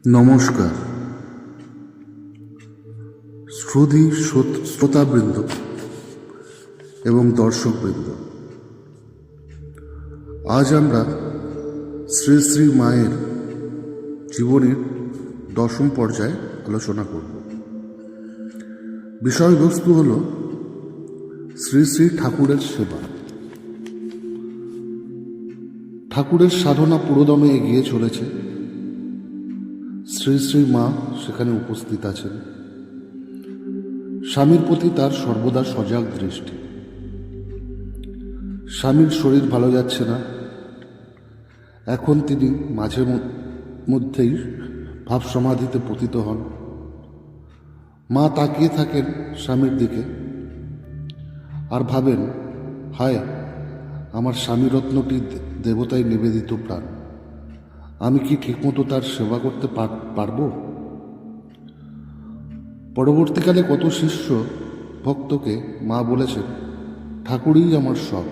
নমস্কার শ্রোধী শ্রোতাবৃন্দ এবং দর্শকবৃন্দ। আজ আমরা শ্রী শ্রী মায়ের জীবনের দশম পর্যায়ে আলোচনা করব। বিষয়বস্তু হল শ্রী শ্রী ঠাকুরের সেবা। ঠাকুরের সাধনা পুরোদমে এগিয়ে চলেছে। শ্রী শ্রী মা সেখানে উপস্থিত আছেন। স্বামীর প্রতি তার সর্বদা সজাগ দৃষ্টি। স্বামীর শরীর ভালো যাচ্ছে না। এখন তিনি মাঝে মধ্যেই ভাব সমাধিতে পতিত হন। মা তাকিয়ে থাকেন স্বামীর দিকে আর ভাবেন, হায়, আমার স্বামীরত্নটি দেবতায় নিবেদিত প্রাণ, আমি কি ঠিকমতো তার সেবা করতে পারব? পরবর্তীকালে কত শিষ্য ভক্তকে মা বলেছেন, ঠাকুরই আমার সব,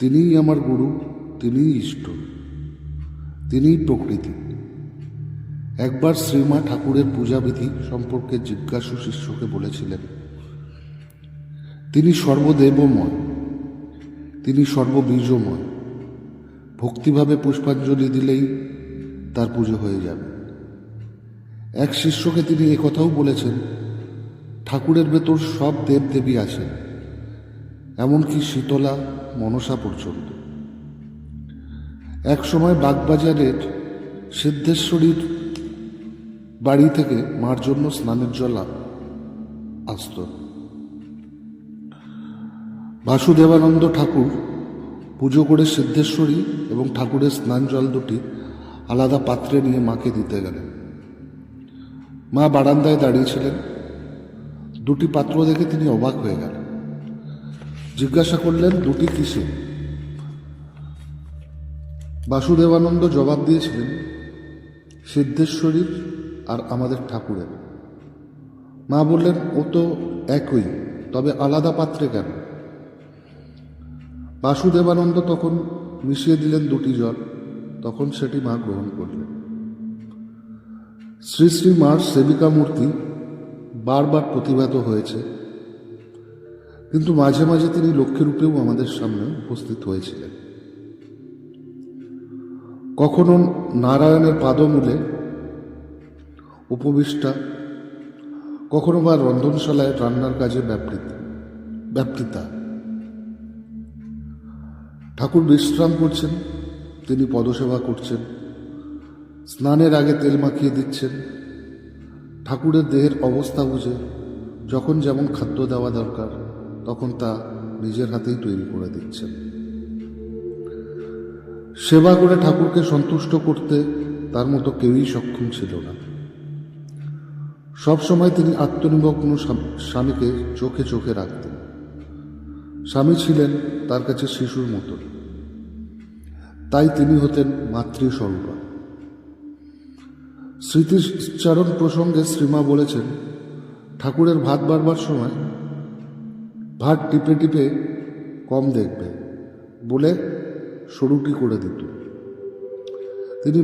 তিনিই আমার গুরু, তিনিই ইষ্ট, তিনিই প্রকৃতি। একবার শ্রীমা ঠাকুরের পূজাবিধি সম্পর্কে জিজ্ঞাসু শিষ্যকে বলেছিলেন, তিনি সর্বদেবময়, তিনি সর্ববীজময়, ভক্তিভাবে পুষ্পাঞ্জলি দিলেই তার পুজো হয়ে যাবে। এক শিষ্যকে তিনি একথাও বলেছেন, ঠাকুরের ভেতর সব দেবদেবী আছেন, এমনকি শীতলা মনসা পর্যন্ত। এক সময় বাগবাজারের সিদ্ধেশ্বরীর বাড়ি থেকে মার জন্য স্নানের জল আসত। বাসুদেবানন্দ ঠাকুর পুজো করে সিদ্ধেশ্বরী এবং ঠাকুরের স্নান জল দুটি আলাদা পাত্রে নিয়ে মাকে দিতে গেলেন। মা বারান্দায় দাঁড়িয়েছিলেন। দুটি পাত্র দেখে তিনি অবাক হয়ে গেলেন। জিজ্ঞাসা করলেন, দুটি কিসে? বাসুদেবানন্দ জবাব দিয়েছিলেন, সিদ্ধেশ্বরীর আর আমাদের ঠাকুরের। মা বললেন, ও তো একই, তবে আলাদা পাত্রে কেন? বাসুদেবানন্দ তখন মিশিয়ে দিলেন দুটি জল। তখন সেটি মা গ্রহণ করলেন। শ্রী শ্রী মার সেবিকা মূর্তি বারবার প্রতিভাত হয়েছে, কিন্তু মাঝে মাঝে তিনি লক্ষ্মীরূপেও আমাদের সামনে উপস্থিত হয়েছিলেন। কখনো নারায়ণের পাদমূলে উপবিষ্টা, কখনো বা রন্ধনশালায় রান্নার কাজে ব্যাপৃতা। ঠাকুর বিশ্রাম করছেন, তিনি পদসেবা করছেন। স্নানের আগে তেল মাখিয়ে দিচ্ছেন। ঠাকুরের দেহের অবস্থা বুঝে যখন যেমন খাদ্য দেওয়া দরকার তখন তা নিজের হাতেই তৈরি করে দিচ্ছেন। সেবা করে ঠাকুরকে সন্তুষ্ট করতে তার মতো কেউই সক্ষম ছিল না। সবসময় তিনি আত্মনিমগ্ন স্বামীকে চোখে চোখে রাখতেন। স্বামী ছিলেন তার কাছে শিশুর মতো, তাই তিনি হতেন মাতৃস্বরূপা। স্মৃতিচারণ প্রসঙ্গে শ্রীমা বলেছেন, ঠাকুরের ভাত বাড়বার সময় ভাত টিপে টিপে কম দেখবে বলে সরুটি করে দিত। তিনি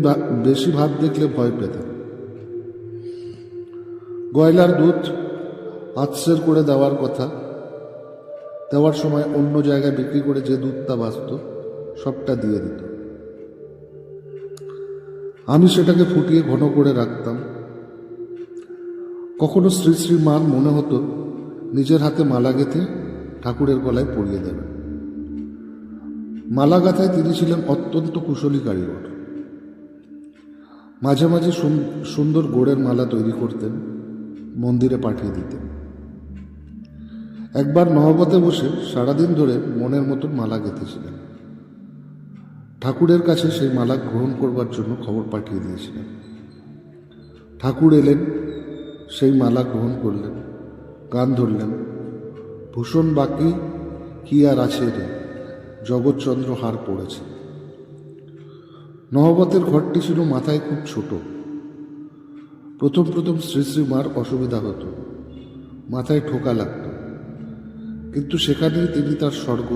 বেশি ভাত দেখলে ভয় পেতেন। গয়লার দুধ আচ্ছের করে দেওয়ার সময় অন্য জায়গায় বিক্রি করে যে দুধটা বাঁচত সবটা দিয়ে দিত। আমি সেটাকে ফুটিয়ে ঘন করে রাখতাম। কখনো শ্রী শ্রী মার মনে হতো নিজের হাতে মালা গেঁথে ঠাকুরের গলায় পরিয়ে দেবেন। মালা গাঁথায় তিনি ছিলেন অত্যন্ত কুশলী কারিগর। মাঝে মাঝে সুন্দর গোড়ের মালা তৈরি করতেন, মন্দিরে পাঠিয়ে দিতেন। একবার নহবতে বসে সারাদিন ধরে মনের মতন মালা গেঁথেছিলেন। ঠাকুরের কাছে সেই মালা গ্রহণ করবার জন্য খবর পাঠিয়ে দিয়েছিলেন। ঠাকুর এলেন, সেই মালা গ্রহণ করলেন, গান ধরলেন, ভূষণ বাকি কি আর আছে রে, জগৎচন্দ্র হার পড়েছে। নহবতের ঘরটি ছিল মাথায় খুব ছোট। প্রথম শ্রী শ্রী মার অসুবিধা হতো, মাথায় ঠোকা লাগত, কিন্তু সেখানেই তিনি তার স্বর্গ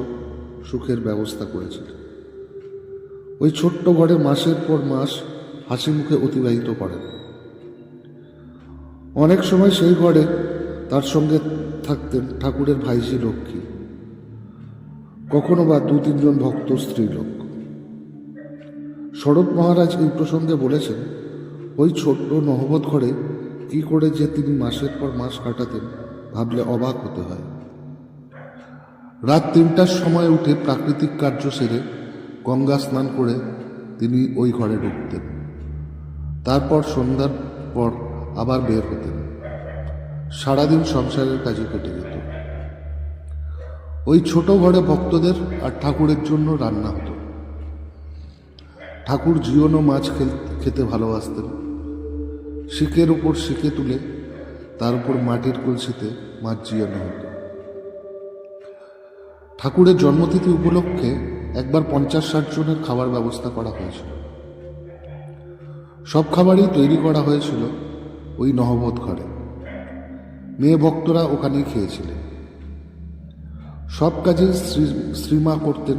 সুখের ব্যবস্থা করেছিলেন। ওই ছোট্ট ঘরে মাসের পর মাস হাসি মুখে অতিবাহিত করেন। অনেক সময় সেই ঘরে তার সঙ্গে থাকতেন ঠাকুরের ভাইঝি লক্ষ্মী, কখনো বা 2-3 জন ভক্ত স্ত্রীলোক। শরৎ মহারাজ এই প্রসঙ্গে বলেছেন, ওই ছোট্ট নহবত ঘরে কি করে যে তিনি মাসের পর মাস কাটাতেন ভাবলে অবাক হতে হয়। রাত 3টার সময় উঠে প্রাকৃতিক কার্য সেরে গঙ্গা স্নান করে তিনি ওই ঘরে ঢুকতেন। তারপর সন্ধ্যার পর আবার বের হতেন। সারাদিন সংসারের কাজে কেটে যেত। ওই ছোট ঘরে ভক্তদের আর ঠাকুরের জন্য রান্না হতো। ঠাকুর জিওনো মাছ খেতে ভালোবাসতেন। শিকের উপর শিকে তুলে তার উপর মাটির কলসিতে মাছ জিয়ানো হতো। ঠাকুরের জন্মতিথি উপলক্ষে একবার 50-60 জনের খাবার ব্যবস্থা করা হয়েছিল। সব খাবারই তৈরি করা হয়েছিল ওই নহবত ঘরে। মেয়ে ভক্তরা ওখানেই খেয়েছিলেন। সব কাজে শ্রীমা করতেন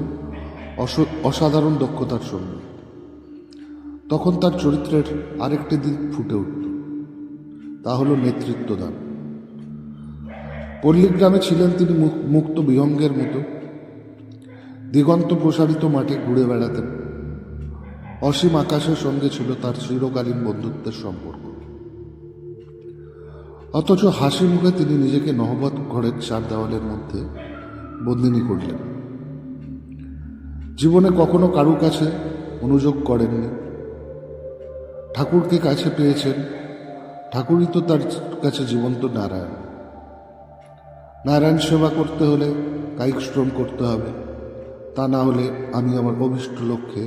অসাধারণ দক্ষতার সঙ্গে। তখন তার চরিত্রের আরেকটি দিক ফুটে উঠত, তা হল নেতৃত্বদান। পল্লীগ্রামে ছিলেন তিনি মুক্ত বিহঙ্গের মতো। দিগন্ত প্রসারিত মাঠে ঘুরে বেড়াতেন। অসীম আকাশের সঙ্গে ছিল তার চিরকালীন বন্ধুত্বের সম্পর্ক। অথচ হাসি মুখে তিনি নিজেকে নহবত ঘরের 4 দেওয়ালের মধ্যে বন্দিনী করলেন। জীবনে কখনো কারু কাছে অনুযোগ করেননি। ঠাকুরকে কাছে পেয়েছেন, ঠাকুরই তো তার কাছে জীবন্ত নারায়ণ। নারায়ণ সেবা করতে হলে কায়িক শ্রম করতে হবে, তা না হলে আমি আমার অভিষ্ট লক্ষ্যে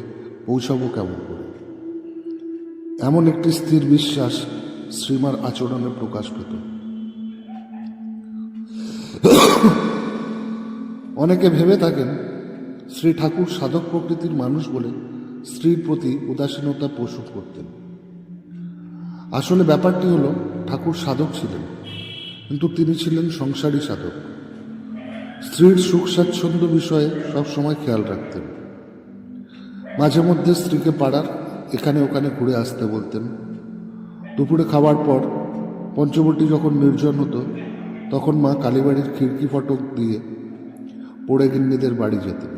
পৌঁছাবো কেমন করে? এমন একটি স্থির বিশ্বাস শ্রীমার আচরণে প্রকাশ পেত। অনেকে ভেবে থাকেন শ্রী ঠাকুর সাধক প্রকৃতির মানুষ বলে স্ত্রীর প্রতি উদাসীনতা পোষণ করতেন। আসলে ব্যাপারটি হলো, ঠাকুর সাধক ছিলেন, কিন্তু তিনি ছিলেন সংসারী সাধক। স্ত্রীর সুখ স্বাচ্ছন্দ্য বিষয়ে সবসময় খেয়াল রাখতেন। মাঝে মধ্যে স্ত্রীকে পাড়ার এখানে ওখানে ঘুরে আসতে বলতেন। দুপুরে খাওয়ার পর পঞ্চবটী যখন নির্জন হতো, তখন মা কালীবাড়ির খিড়কি ফটক দিয়ে পড়ে গিন্নিদের বাড়ি যেতেন।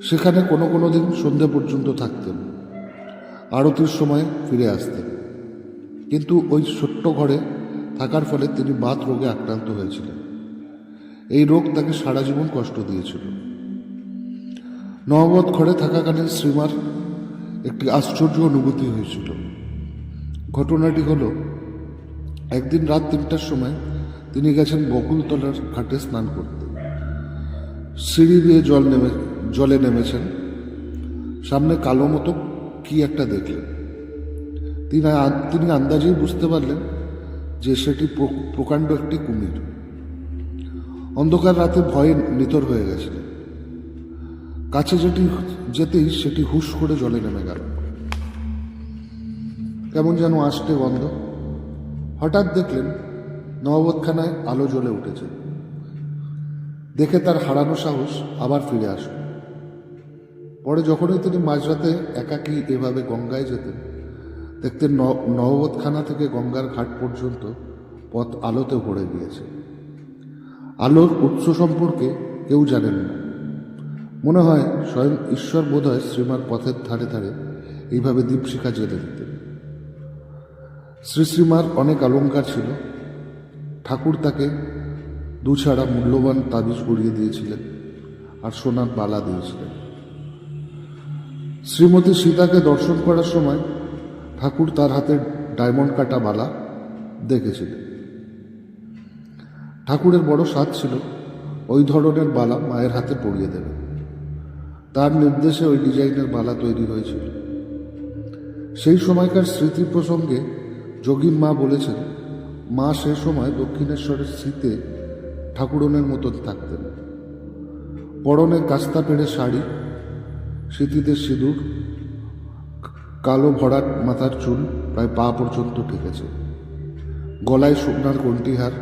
সেখানে কোনো দিন সন্ধ্যে পর্যন্ত থাকতেন। আরতির সময় ফিরে আসতেন। কিন্তু ওই ছোট্ট ঘরে থাকার ফলে তিনি বাত রোগে আক্রান্ত হয়েছিলেন। এই রোগ তাকে সারা জীবন কষ্ট দিয়েছিল। নহবত ঘরে থাকাকালীন শ্রীমার একটি আশ্চর্য অনুভূতি হয়েছিল। ঘটনাটি হলো, একদিন রাত 3টার সময় তিনি গেছেন বকুলতলার ঘাটে স্নান করতে। সিঁড়ি দিয়ে জলে নেমেছেন। সামনে কালো মতো কি একটা দেখলেন। তিনি আন্দাজেই বুঝতে পারলেন যে সেটি প্রকাণ্ড একটি কুমির। অন্ধকার রাতে ভয়ে নিথর হয়ে গেছিলেন। কাছে যেতেই সেটি হুশ করে জলে নেমে গেল। কেমন যেন আষ্টে গন্ধ। হঠাৎ দেখলেন নহবতখানায় আলো জ্বলে উঠেছে। দেখে তার হারানো সাহস আবার ফিরে আসল। পরে যখনই তিনি মাঝরাতে একাকী এভাবে গঙ্গায় যেতেন, দেখতেন নহবতখানা থেকে গঙ্গার ঘাট পর্যন্ত পথ আলোতে ভরে গিয়েছে। আলোর উৎস সম্পর্কে কেউ জানেন না। মনে হয় স্বয়ং ঈশ্বর বোধহয় শ্রীমার পথের ধারে ধারে এইভাবে দীপশিখা জ্বেলে দিতেন। শ্রীমার অনেক অলঙ্কার ছিল। ঠাকুর তাকে 2 ছাড়া মূল্যবান তাবিজ গড়িয়ে দিয়েছিলেন আর সোনার বালা দিয়েছিলেন। শ্রীমতী সীতাকে দর্শন করার সময় ঠাকুর তার হাতে ডায়মন্ড কাটা বালা দেখেছিলেন। ঠাকুরের বড় সাধ ছিল ওই ধরনের বালা মায়ের হাতে পরিয়ে দেবে। তার নির্দেশে ওই ডিজাইনের বালা তৈরি হয়েছিল। সেই সময়কার স্মৃতি প্রসঙ্গে যোগীন মা বলেছেন, মা সে সময় দক্ষিণেশ্বরের শীতে ঠাকুরনের মতন থাকতেন। পরনে কাস্তা পেড়ে শাড়ি, স্মৃতিতে সিঁদুর, কালো ভরাট মাথার চুল প্রায় পা পর্যন্ত ঠেকেছে। গলায় শুকনার কণ্ঠিহার,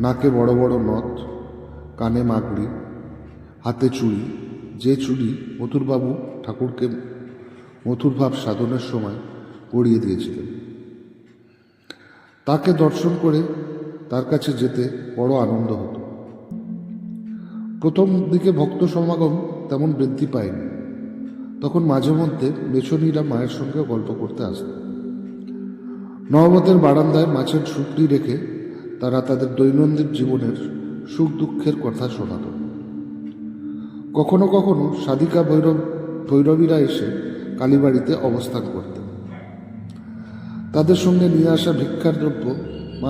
নাকে বড় বড় নথ, কানে মাকড়ি, হাতে চুড়ি। যে চুড়ি মথুরবাবু ঠাকুরকে মধুর ভাব সাধনের সময় গড়িয়ে দিয়েছিলেন। তাকে দর্শন করে তার কাছে যেতে বড় আনন্দ হতো। প্রথম দিকে ভক্ত সমাগম তেমন বৃদ্ধি পায়নি। তখন মাঝে মধ্যে বেছনীরা মায়ের সঙ্গে গল্প করতে আসত। নহবতের বারান্দায় মাছের শুকরি রেখে তারা তাদের দৈনন্দিন জীবনের সুখ দুঃখের কথা শোনাত। কখনো কখনো সাধিকা ভৈরবীরা এসে কালীবাড়িতে অবস্থান করতেন। তাদের সঙ্গে নিয়ে আসা ভিক্ষার দ্রব্য মা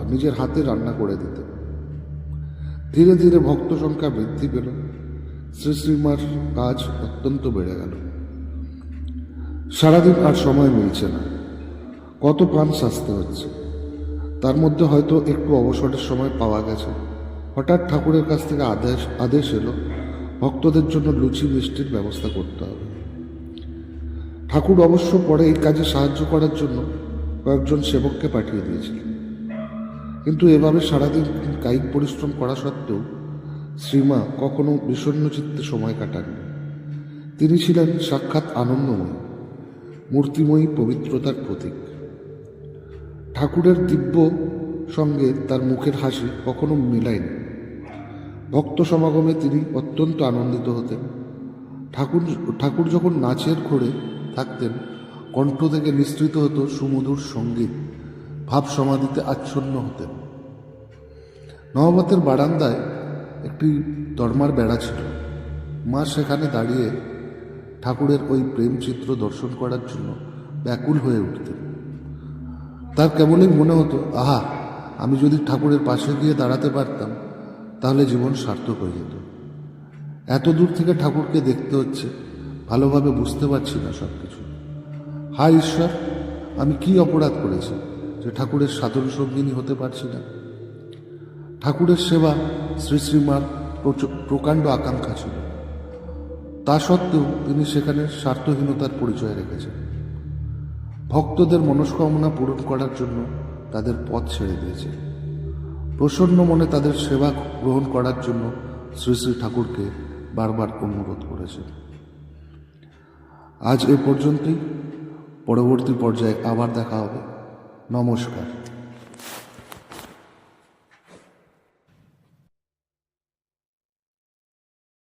নিজের হাতে রান্না করে দিতেন। ধীরে ধীরে ভক্ত সংখ্যা বৃদ্ধি পেল। শ্রী শ্রীমার কাজ অত্যন্ত বেড়ে গেল। সারাদিন আর সময় মিলছে না, কত প্রাণ সাজতে হচ্ছে। তার মধ্যে হয়তো একটু অবসরের সময় পাওয়া গেছে। হঠাৎ ঠাকুরের কাছ থেকে আদেশ এলো, ভক্তদের জন্য লুচি মিষ্টির ব্যবস্থা করতে হবে। ঠাকুর অবশ্য পরে এই কাজে সাহায্য করার জন্য কয়েকজন সেবককে পাঠিয়ে দিয়েছিলেন। কিন্তু এভাবে সারাদিন কায়িক পরিশ্রম করা সত্ত্বেও শ্রীমা কখনো বিষণ্ণ চিত্তে সময় কাটাননি। তিনি ছিলেন সাক্ষাৎ আনন্দময়ী, মূর্তিময়ী পবিত্রতার প্রতীক। ঠাকুরের দিব্য সঙ্গে তার মুখের হাসি কখনো মিলায়নি। ভক্ত সমাগমে তিনি অত্যন্ত আনন্দিত হতেন। ঠাকুর যখন নাচের ঘোরে থাকতেন, কণ্ঠ থেকে নিঃসৃত হতো সুমধুর সঙ্গীত, ভাব সমাধিতে আচ্ছন্ন হতেন। নহবতের বারান্দায় একটি দরমার বেড়া ছিল। মা সেখানে দাঁড়িয়ে ঠাকুরের ওই প্রেম চিত্র দর্শন করার জন্য ব্যাকুল হয়ে উঠতেন। তার কেবলই মনে হতো, আহা, আমি যদি ঠাকুরের পাশে গিয়ে দাঁড়াতে পারতাম তাহলে জীবন সার্থক হয়ে যেত। এত দূর থেকে ঠাকুরকে দেখতে হচ্ছে, ভালোভাবে বুঝতে পারছি না সব কিছু। হায় ঈশ্বর, আমি কি অপরাধ করেছি যে ঠাকুরের সাধন সঙ্গিনী হতে পারছি না। ঠাকুরের সেবা শ্রী শ্রীমার প্রকাণ্ড আকাঙ্ক্ষা ছিল। তা সত্ত্বেও তিনি সেখানে স্বার্থহীনতার পরিচয় রেখেছেন। ভক্তদের মনস্কামনা পূরণ করার জন্য তাদের পথ ছেড়ে দিয়েছে। প্রসন্ন মনে তাদের সেবা গ্রহণ করার জন্য শ্রী শ্রী ঠাকুরকে বারবার অনুরোধ করেছেন। আজ এ পর্যন্তই। পরবর্তী পর্যায়ে আবার দেখা হবে। নমস্কার।